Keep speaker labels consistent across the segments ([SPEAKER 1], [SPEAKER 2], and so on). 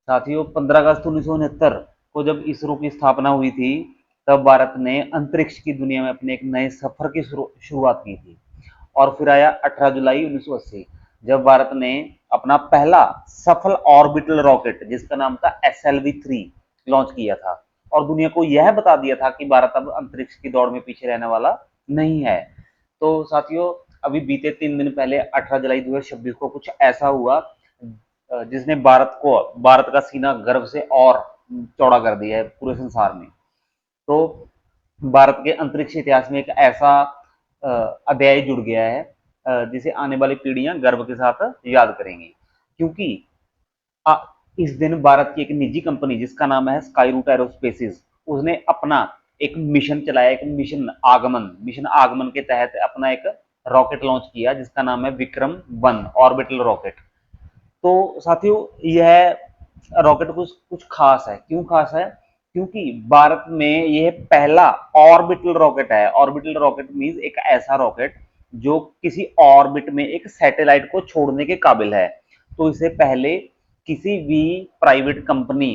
[SPEAKER 1] साथियों 15 अगस्त 1969 को जब इसरो की स्थापना हुई थी, तब भारत ने अंतरिक्ष की दुनिया में अपने एक नए सफर की शुरुआत की थी। और फिर आया 18 जुलाई 1980, जब भारत ने अपना पहला सफल ऑर्बिटल रॉकेट जिसका नाम था SLV-3 लॉन्च किया था, और दुनिया को यह बता दिया था कि भारत अब अंतरिक्ष की दौड़ में पीछे रहने वाला नहीं है। तो साथियों, अभी बीते 3 दिन पहले 18 जुलाई 2026 को कुछ ऐसा हुआ जिसने भारत का सीना गर्व से और चौड़ा कर दिया है पूरे संसार में। तो भारत के अंतरिक्ष इतिहास में एक ऐसा अध्याय जुड़ गया है जिसे आने वाली पीढ़ियां गर्व के साथ याद करेंगी, क्योंकि अ, इस दिन भारत की एक निजी कंपनी जिसका नाम है स्काई रूट एरोस्पेसिस, उसने अपना एक मिशन चलाया, एक मिशन आगमन के तहत अपना एक रॉकेट लॉन्च किया जिसका नाम है विक्रम 1 ऑर्बिटल रॉकेट। तो साथियों, यह रॉकेट कुछ कुछ खास है। क्यों खास है? क्योंकि भारत में यह पहला ऑर्बिटल रॉकेट है। ऑर्बिटल रॉकेट मीन्स एक ऐसा रॉकेट जो किसी ऑर्बिट में एक सैटेलाइट को छोड़ने के काबिल है। तो इससे पहले किसी भी प्राइवेट कंपनी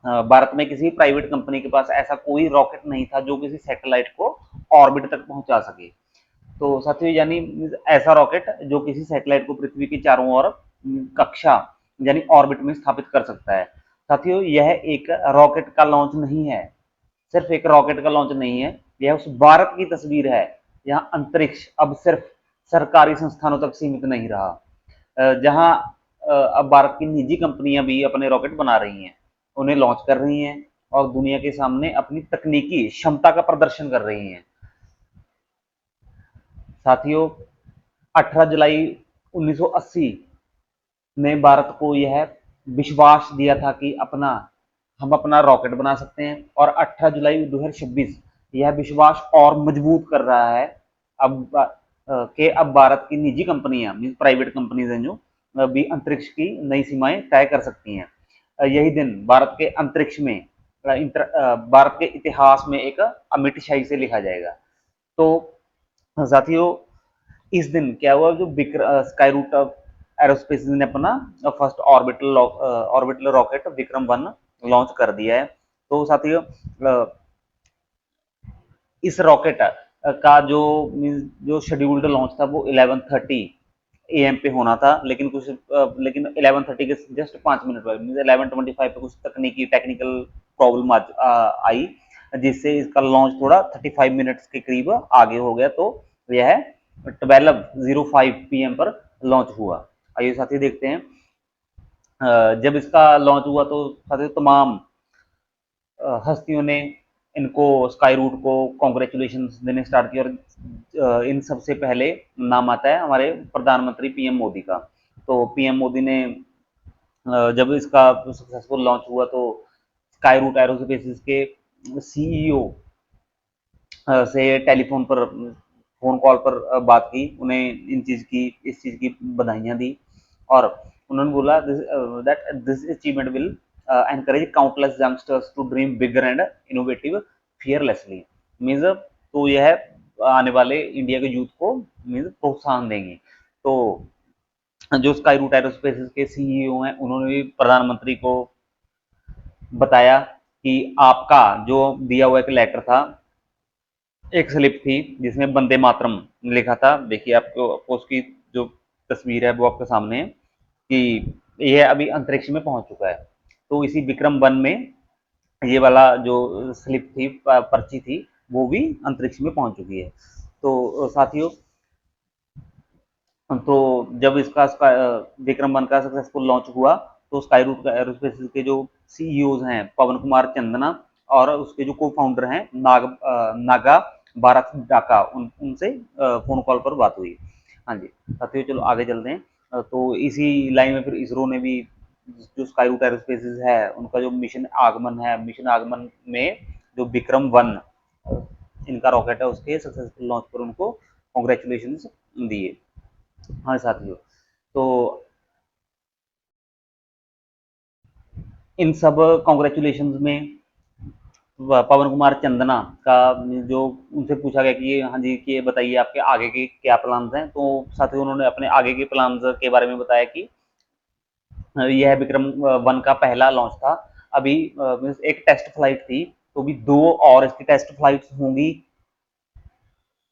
[SPEAKER 1] भारत में किसी प्राइवेट कंपनी के पास ऐसा कोई रॉकेट नहीं था जो किसी सैटेलाइट को ऑर्बिट तक पहुंचा सके। तो साथियों, यानी ऐसा रॉकेट जो किसी सैटेलाइट को पृथ्वी के चारों ओर कक्षा यानी ऑर्बिट में स्थापित कर सकता है। साथियों, यह एक रॉकेट का लॉन्च नहीं है, सिर्फ एक रॉकेट का लॉन्च नहीं है, यह उस भारत की तस्वीर है जहां अंतरिक्ष अब सिर्फ सरकारी संस्थानों तक सीमित नहीं रहा, जहां अब भारत की निजी कंपनियां भी अपने रॉकेट बना रही हैं, उन्हें लॉन्च कर रही हैं और दुनिया के सामने अपनी तकनीकी क्षमता का प्रदर्शन कर रही हैं। साथियों, 18 जुलाई 1980 ने भारत को यह विश्वास दिया था कि हम अपना रॉकेट बना सकते हैं, और 18 जुलाई 2026 यह विश्वास और मजबूत कर रहा है अब कि अब भारत की निजी कंपनियां मीन प्राइवेट कंपनीज हैं जो भी अंतरिक्ष की नई सीमाएं तय कर सकती हैं। यही दिन भारत के अंतरिक्ष में भारत के इतिहास में एक अमिट शाही से लिखा जाएगा। तो साथियों, इस दिन क्या हुआ, जो स्काई रूट एरोस्पेस ने अपना first orbital rocket Vikram 1 launch कर दिया है। तो साथियों, इस रॉकेट का जो शेड्यूल्ड लॉन्च था वो 11:30 AM पे होना था, लेकिन 11:30 के जस्ट 5 मिनट बाद 11:25 पे कुछ तकनीकी टेक्निकल प्रॉब्लम आई, जिससे इसका लॉन्च थोड़ा 35 मिनट्स के करीब आगे हो गया। तो यह 12:05 PM पर लॉन्च हुआ। आइए साथी देखते हैं, जब इसका लॉन्च हुआ तो साथियों तमाम हस्तियों ने इनको स्काई रूट को कॉन्ग्रेचुलेशन देने स्टार्ट किया, और इन सबसे पहले नाम आता है हमारे प्रधानमंत्री PM मोदी का। तो PM मोदी ने जब इसका सक्सेसफुल लॉन्च हुआ तो स्काई रूट एरोस्पेस के CEO से टेलीफोन पर फोन कॉल पर बात की, उन्हें इस चीज की बधाइयां दी, और उन्होंने बोला that this achievement will encourage countless youngsters to dream bigger and innovative fearlessly. Means तो यह आने वाले इंडिया के यूथ को मीन्स प्रोत्साहन देंगे। तो जो स्काई रूट एरोस्पेस के CEO हैं उन्होंने भी प्रधानमंत्री को बताया कि आपका जो दिया हुआ एक लेटर था, एक स्लिप थी जिसमें वंदे मातरम लिखा था। देखिए, आपको उसकी जो तस्वीर है वो आपके सामने है कि यह अभी अंतरिक्ष में पहुंच चुका है। तो इसी विक्रम 1 में ये वाला जो स्लिप थी, पर्ची थी, वो भी अंतरिक्ष में पहुंच चुकी है। तो साथियों, तो जब इसका विक्रम 1 का सक्सेसफुल लॉन्च हुआ तो स्काई रूट एरोस्पेस के जो CEOs हैं पवन कुमार चंदना और उसके जो को फाउंडर हैं नागा भारत डाका, उनसे फोन कॉल पर बात हुई। हाँ जी साथियों, चलो आगे चलते हैं। तो इसी लाइन में फिर इसरो ने भी जो स्काई रूट एरोस्पेस है उनका जो मिशन आगमन में जो विक्रम 1 इनका रॉकेट है उसके सक्सेसफुल लॉन्च पर उनको कॉन्ग्रेचुलेशन दिए। हाँ साथियों, तो इन सब कॉन्ग्रेचुलेशन में पवन कुमार चंदना का जो उनसे पूछा गया कि हाँ जी कि ये बताइए आपके आगे के क्या प्लान्स हैं, तो साथियों उन्होंने अपने आगे के प्लान्स के बारे में बताया कि यह विक्रम वन का पहला लॉन्च था। अभी एक टेस्ट फ्लाइट थी, तो भी दो और इसकी टेस्ट फ्लाइट्स होंगी।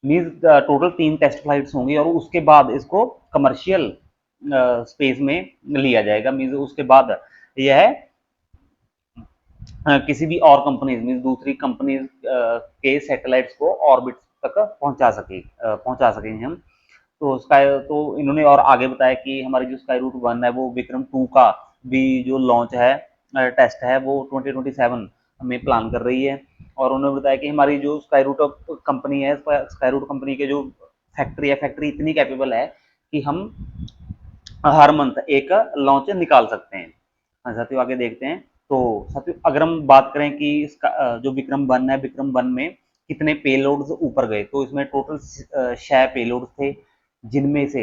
[SPEAKER 1] मीन्स टोटल 3 टेस्ट फ्लाइट्स होंगी और उसके बाद इसको कमर्शियल स्पेस में लिया जाएगा। मीन्स उसके बाद यह किसी भी और कंपनीज मीन्स दूसरी कंपनीज के सैटेलाइट्स को ऑर्बिट तक पहुंचा सकेंगे हम। तो स्काई तो इन्होंने और आगे बताया कि हमारी जो स्काई रूट वन है वो विक्रम टू का भी जो लॉन्च है, टेस्ट है, वो 2027 में प्लान कर रही है। और उन्होंने बताया कि हमारी जो स्काई रूट कंपनी है, स्काई रूट कंपनी के जो फैक्ट्री इतनी कैपेबल है कि हम हर मंथ एक लॉन्च निकाल सकते हैं। हाँ साथियों, आगे देखते हैं। तो साथियों, अगर हम बात करें कि इसका जो विक्रम वन है, विक्रम वन में कितने पेलोड्स ऊपर गए, तो इसमें टोटल 6 पेलोड्स थे, जिनमें से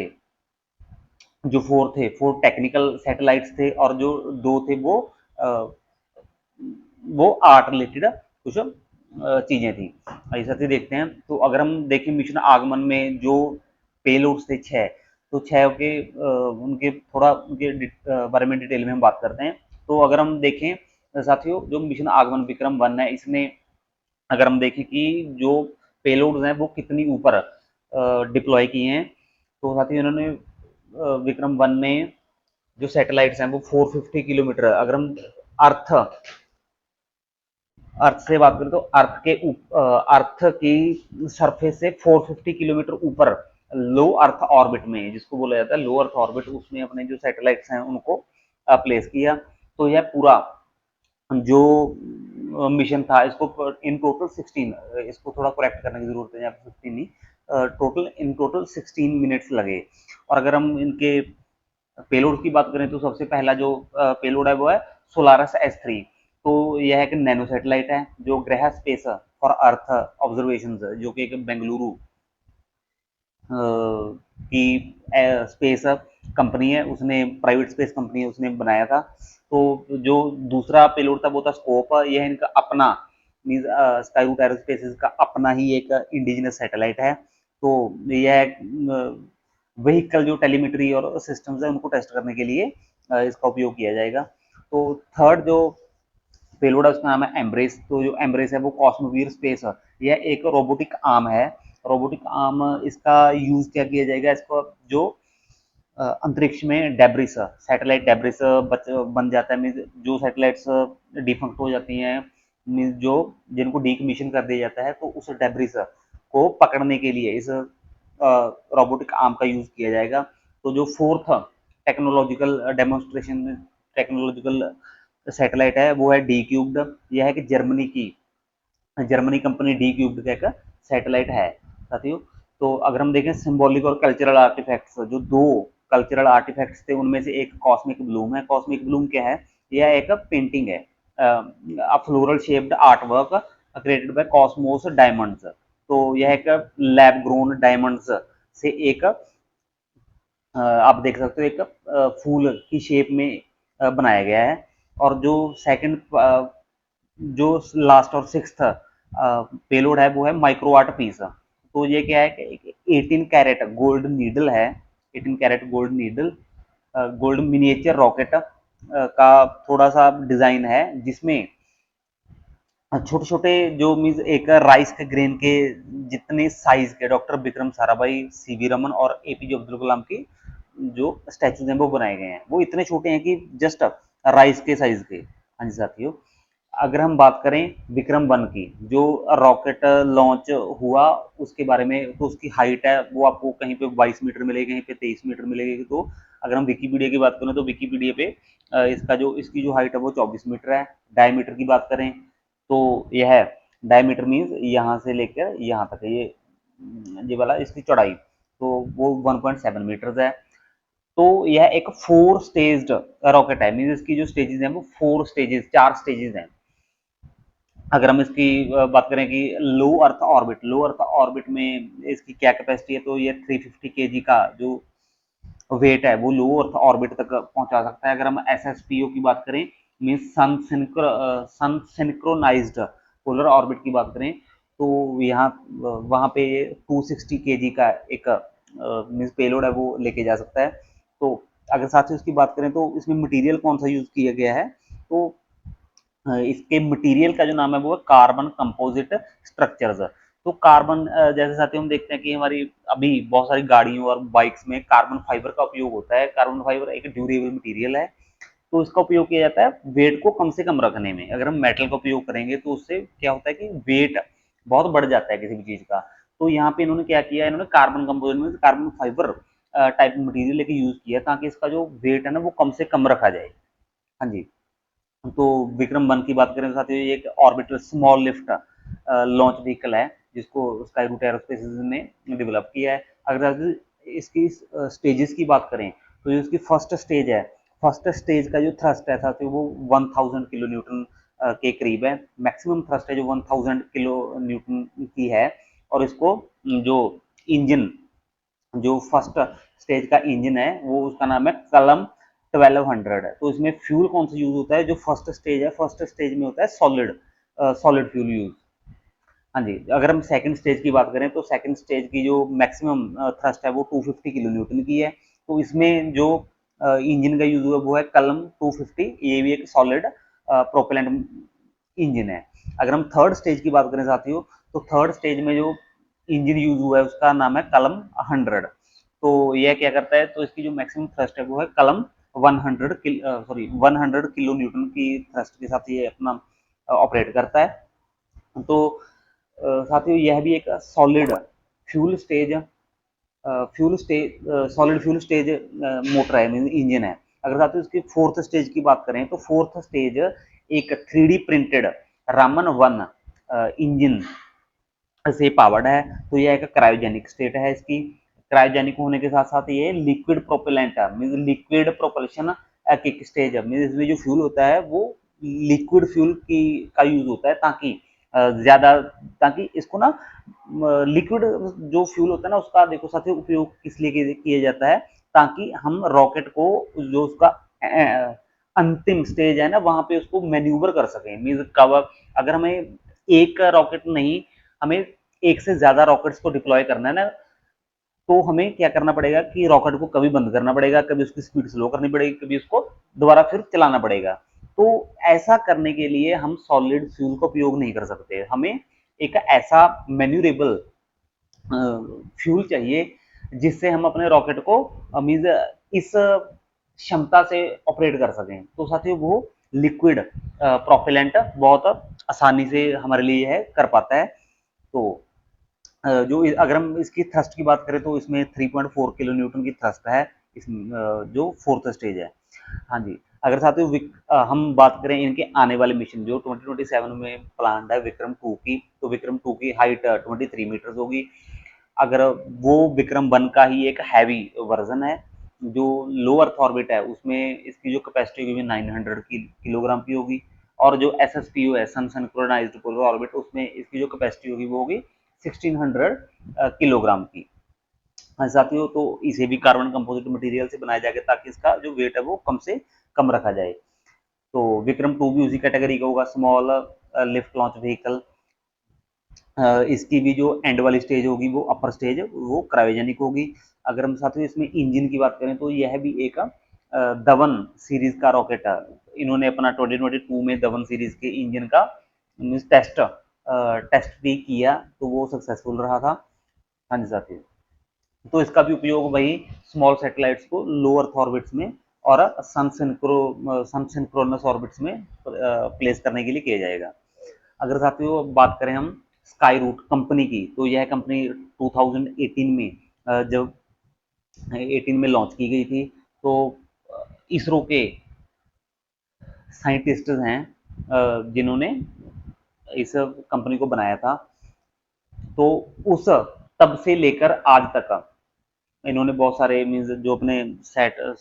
[SPEAKER 1] जो 4 थे, 4 टेक्निकल सैटेलाइट्स थे और जो 2 थे वो आर्ट रिलेटेड कुछ चीजें थी। ऐसा से देखते हैं। तो अगर हम देखें मिशन आगमन में जो पेलोड्स थे 6, तो 6 के उनके थोड़ा उनके बारे में डिटेल में हम बात करते हैं। तो अगर हम देखें साथियों, जो मिशन आगमन विक्रम वन है, इसने अगर हम देखें कि जो पेलोड्स हैं वो कितनी ऊपर डिप्लॉय किए हैं, तो साथियों इन्होंने विक्रम वन में जो सैटेलाइट्स हैं वो 450 किलोमीटर, अगर हम अर्थ अर्थ से बात करें तो अर्थ की सरफेस से 450 किलोमीटर ऊपर लो अर्थ ऑर्बिट में, जिसको बोला जाता है लो अर्थ ऑर्बिट, उसमें अपने जो सैटेलाइट्स हैं उनको प्लेस किया। तो यह पूरा जो मिशन था, इसको इन टोटल 16, इसको थोड़ा करेक्ट करने की जरूरत है, यहाँ पे 15 नहीं, टोटल 16 मिनट्स लगे। और अगर हम इनके पेलोड की बात करें तो सबसे पहला जो पेलोड है वो है सोलारस S3। तो यह एक नैनो सैटेलाइट है जो ग्रह स्पेस फॉर अर्थ ऑब्जर्वेशन, जो कि एक बेंगलुरु की स्पेस कंपनी है, उसने प्राइवेट स्पेस कंपनी है, उसने बनाया था। तो जो दूसरा पेलोड था वो था स्कोप, यह इनका अपना मीन स्काई रूट एरोस्पेस का अपना ही एक इंडिजिनस सैटेलाइट है। तो यह व्हीकल जो टेलीमेट्री और सिस्टम्स है उनको टेस्ट करने के लिए इसका उपयोग किया जाएगा। तो थर्ड जो पेलोड है उसका नाम है एम्ब्रेस। तो जो एम्ब्रेस है वो कॉस्मोवीर स्पेस है, यह एक रोबोटिक आर्म है। रोबोटिक आर्म, इसका यूज क्या किया जाएगा, इसको जो अंतरिक्ष में डेब्रिस सैटेलाइट डेब्रिस बन जाता है, मीन जो सैटेलाइट्स डिफंक्ट हो जाती हैं, मीन जो जिनको डीकमीशन कर दिया जाता है, तो उस डेब्रिस को पकड़ने के लिए इस रोबोटिक आर्म का यूज किया जाएगा। तो जो fourth technological demonstration technological satellite है वो है डी क्यूब्ड। यह है कि जर्मनी कंपनी डी क्यूब्ड का एक सैटेलाइट है साथियों। तो अगर हम देखें सिंबॉलिक और कल्चरल आर्टिफैक्ट्स, जो 2 कल्चरल आर्टिफैक्ट्स थे उनमें से एक कॉस्मिक ब्लूम है। कॉस्मिक ब्लूम क्या है, यह एक पेंटिंग है, floral shaped art work created by Cosmos diamonds. तो यह एक लैब ग्रोन डायमंड्स से एक आप देख सकते हो एक फूल की शेप में बनाया गया है। और जो सेकंड जो लास्ट और सिक्स्थ पेलोड है वो है माइक्रो आर्ट पीस। तो ये क्या है कि 18 कैरेट गोल्ड नीडल है, 18 carat gold needle gold miniature rocket का थोड़ा सा डिजाइन है, जिसमें छोटे छोटे जो मीन्स एक राइस के ग्रेन के जितने साइज के डॉक्टर विक्रम साराभाई, सीवी रमन और एपीजे अब्दुल कलाम की जो स्टैचूज हैं वो बनाए गए हैं, वो इतने छोटे हैं कि जस्ट राइस के साइज के। हाँ जी साथियों, अगर हम बात करें विक्रम वन की, जो रॉकेट लॉन्च हुआ उसके बारे में, तो उसकी हाइट है वो आपको कहीं पे 22 मीटर मिलेगी, कहीं पे 23 मीटर मिलेगी। तो अगर हम विकीपीडिया की बात करें तो विकीपीडिया पे इसकी जो हाइट है वो 24 मीटर है। डायमीटर की बात करें तो यह डायमीटर मीन्स यहाँ से लेकर यहाँ तक है, ये वाला इसकी चौड़ाई, तो वो 1.7 मीटर है। तो यह एक 4 स्टेज्ड रॉकेट है, मीन्स इसकी जो स्टेजेस हैं वो 4 स्टेजेस हैं। अगर हम इसकी बात करें कि लो अर्थ ऑर्बिट में इसकी क्या कैपेसिटी है, तो ये 350 केजी का जो वेट है वो लो अर्थ ऑर्बिट तक पहुंचा सकता है। अगर हम SSPO की बात करें, मीन सन सिंक्रोनाइज्ड पोलर ऑर्बिट की बात करें, तो यहाँ वहाँ पे 260 केजी का एक मीन्स पेलोड है वो लेके जा सकता है। तो अगर साथ ही उसकी बात करें तो इसमें मटेरियल कौन सा यूज किया गया है, तो इसके मटेरियल का जो नाम है वो है कार्बन कंपोजिट स्ट्रक्चर्स। तो कार्बन जैसे साथियों हम देखते हैं कि हमारी अभी बहुत सारी गाड़ियों और बाइक्स में कार्बन फाइबर का उपयोग होता है। कार्बन फाइबर एक ड्यूरेबल मटेरियल है, तो इसका उपयोग किया जाता है वेट को कम से कम रखने में। अगर हम मेटल का उपयोग करेंगे तो उससे क्या होता है कि वेट बहुत बढ़ जाता है किसी भी चीज का। तो यहाँ पे इन्होंने क्या किया, इन्होंने कार्बन कंपोजिट में कार्बन फाइबर टाइप मटेरियल लेके यूज किया ताकि इसका जो वेट है ना वो कम से कम रखा जाए। हाँ जी। तो विक्रम वन की बात करें तो साथियों ये एक orbiter small lift launch vehicle है जिसको स्काई रूट एरोस्पेस ने डेवलप किया है। अगर इसकी स्टेजेस की बात करें तो ये उसकी फर्स्ट स्टेज है। फर्स्ट स्टेज का जो थ्रस्ट है साथियों वो 1000 किलो न्यूटन के करीब है। मैक्सिमम थ्रस्ट है जो 1000 किलो न्यूटन की है। और इसको जो इंजन, जो फर्स्ट स्टेज का इंजन है वो उसका नाम है कलम 1200 है। तो इसमें फ्यूल कौन सा यूज होता है, जो फर्स्ट स्टेज है, फर्स्ट स्टेज में होता है सॉलिड सॉलिड फ्यूल यूज। हाँ जी। अगर हम सेकंड स्टेज की बात करें तो सेकंड स्टेज की जो मैक्सिमम थ्रस्ट है वो 250 किलो न्यूटन की है। तो इसमें जो इंजन का यूज हुआ वो है कलम 250, ये भी एक सॉलिड प्रोपेलेंट इंजन है। अगर हम थर्ड स्टेज की बात करें साथियों तो थर्ड स्टेज में जो इंजन यूज हुआ है उसका नाम है कलम 100। तो यह क्या करता है, तो इसकी जो मैक्सिमम थ्रस्ट है वो है कलम 100 किलो न्यूटन की थ्रस्ट के साथ ये अपना ऑपरेट करता है। तो साथियों यह भी एक solid fuel stage solid fuel stage motor है, मीन इंजन है। अगर साथियों इसकी फोर्थ स्टेज की बात करें तो फोर्थ स्टेज एक 3D printed Raman one engine से पावर्ड है। तो यह एक क्रायोजेनिक स्टेट है इसकी। क्रायोजेनिक होने के साथ साथ ये लिक्विड प्रोपेलेंट है, mean liquid propulsion kick stage है। मीन इसमें जो फ्यूल होता है वो लिक्विड फ्यूल की का यूज होता है ताकि ज्यादा, ताकि इसको ना लिक्विड जो फ्यूल होता है ना उसका देखो साथियों उपयोग किस लिए किया जाता है, ताकि हम रॉकेट को जो उसका अंतिम स्टेज है ना वहां पे उसको मैन्यूवर कर सकें। मीन कब अगर हमें एक रॉकेट नहीं, हमें एक से ज्यादा रॉकेट्स को डिप्लॉय करना है ना, तो हमें क्या करना पड़ेगा कि रॉकेट को कभी बंद करना पड़ेगा, कभी उसकी स्पीड स्लो करनी पड़ेगी, कभी उसको दोबारा फिर चलाना पड़ेगा। तो ऐसा करने के लिए हम सॉलिड फ्यूल का उपयोग नहीं कर सकते, हमें एक ऐसा मैन्यूरेबल फ्यूल चाहिए जिससे हम अपने रॉकेट को मीज इस क्षमता से ऑपरेट कर सकें। तो साथियों वो लिक्विड प्रोपेलेंट बहुत आसानी से हमारे लिए है कर पाता है। तो जो अगर हम इसकी थ्रस्ट की बात करें तो इसमें 3.4 किलो न्यूटन की थ्रस्ट है इस जो फोर्थ स्टेज है। हाँ जी। अगर साथियों हम बात करें इनके आने वाले मिशन जो 2027 में प्लान है विक्रम टू की, तो विक्रम टू की हाइट 23 मीटर होगी। अगर वो विक्रम वन का ही एक हैवी वर्जन है, जो लो अर्थ ऑर्बिट है उसमें इसकी जो कैपेसिटी होगी 900 किलोग्राम की होगी। और जो एस एस पी ओ है सन सिंक्रोनाइज्ड पोलर ऑर्बिट, उसमें इसकी जो कैपेसिटी होगी वो होगी 1600 किलोग्राम की। हाँ साथियों, तो इसे भी कार्बन कंपोजिट मटेरियल से बनाया जाएगा ताकि इसका जो वेट है वो कम से कम रखा जाए। तो विक्रम टू भी उसी कैटेगरी का होगा, स्मॉल लिफ्ट लॉन्च व्हीकल। इसकी भी जो एंड वाली स्टेज होगी वो अपर स्टेज वो क्रायोजेनिक होगी। अगर हम साथियों इसमें इंजन की बात करें तो यह भी एक धवन सीरीज का रॉकेट है। इन्होंने अपना 2022 में धवन सीरीज के इंजन का टेस्ट टेस्ट भी किया तो वो सक्सेसफुल रहा था। हाँ जी साथियों। तो इसका भी उपयोग वही स्मॉल सैटेलाइट्स को लो अर्थ ऑर्बिट्स में और सन सिंक्रोनस ऑर्बिट्स में प्लेस करने के लिए किया जाएगा। अगर साथियों बात करें हम स्काई रूट कंपनी की, तो यह कंपनी 2018 में जब 18 में लॉन्च की गई थी। तो इसरो के साइंटिस्ट हैं जिन्होंने इस कंपनी को बनाया था। तो उस तब से लेकर आज तक इन्होंने बहुत सारे मीन्स जो अपने सेट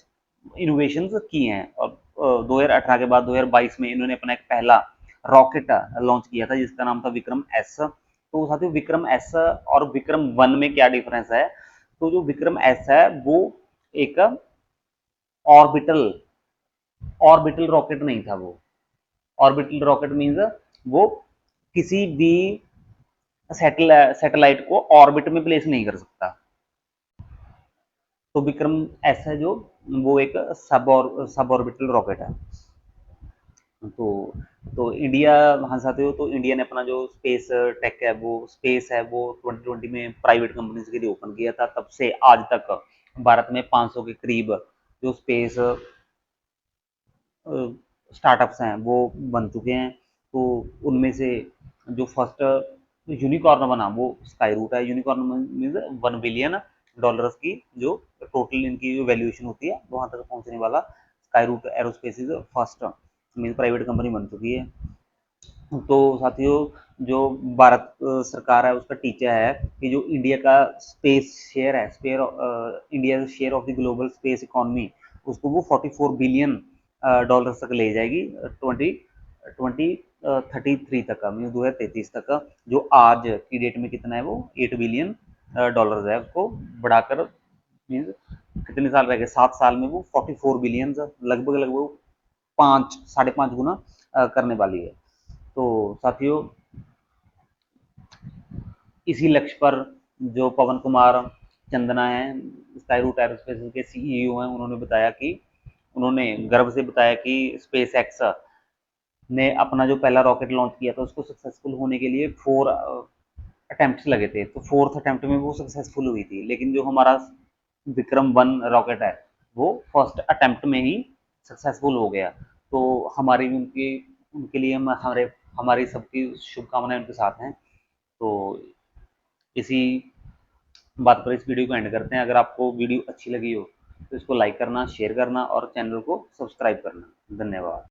[SPEAKER 1] इनोवेशन किए हैं। और 2018 के बाद 2022 में इन्होंने अपना एक पहला रॉकेट लॉन्च किया था जिसका नाम था विक्रम एस। तो साथियों विक्रम एस और विक्रम वन में क्या डिफरेंस है, तो जो विक्रम एस है वो एक ऑर्बिटल ऑर्बिटल रॉकेट नहीं था। वो ऑर्बिटल रॉकेट मीन्स वो किसी भी सैटेलाइट को ऑर्बिट में प्लेस नहीं कर सकता। तो विक्रम एस है जो वो एक सब ऑर्बिटल रॉकेट है। तो इंडिया, हाँ साथियों, तो इंडिया ने अपना जो स्पेस टेक है, वो स्पेस है, वो 2020 में प्राइवेट कंपनीज के लिए ओपन किया था। तब से आज तक भारत में 500 के करीब जो स्पेस स्टार्टअप्स हैं वो बन चुके हैं। तो उनमें से जो फर्स्ट यूनिकॉर्न बना वो स्काई रूट है। यूनिकॉर्न मीन्स $1 बिलियन की जो टोटल इनकी जो वैल्यूएशन होती है वहां तक पहुंचने वाला Skyroot aerospace is first means private company बन चुकी है। तो साथियों, जो भारत सरकार है उसका टीचा है कि जो इंडिया का स्पेस शेयर है, India share of the global space economy, उसको वो $44 बिलियन तक ले जाएगी 2033 तक का, मीन 2033 तक का। जो आज की डेट में कितना है, वो $8 बिलियन है। उसको बढ़ाकर मीन कितने साल रह गए, 7 साल में वो 44 बिलियन लगभग लगभग 5 साढ़े 5 गुना करने वाली है। तो साथियों, इसी लक्ष्य पर जो पवन कुमार चंदना है, स्काई रूट एरोस्पेस के सीईओ हैं, उन्होंने बताया कि उन्होंने गर्व से बताया कि स्पेस एक्स ने अपना जो पहला रॉकेट लॉन्च किया था उसको सक्सेसफुल होने के लिए 4 अटेम्प्ट लगे थे। तो 4th अटेम्प्ट में वो सक्सेसफुल हुई थी। लेकिन जो हमारा विक्रम 1 रॉकेट है वो फर्स्ट अटेम्प्ट में ही सक्सेसफुल हो गया। तो हमारी भी उनकी उनके लिए हमारी सबकी शुभकामनाएं उनके साथ हैं। तो इसी बात पर इस वीडियो को एंड करते हैं। अगर आपको वीडियो अच्छी लगी हो तो इसको लाइक करना, शेयर करना और चैनल को सब्सक्राइब करना। धन्यवाद।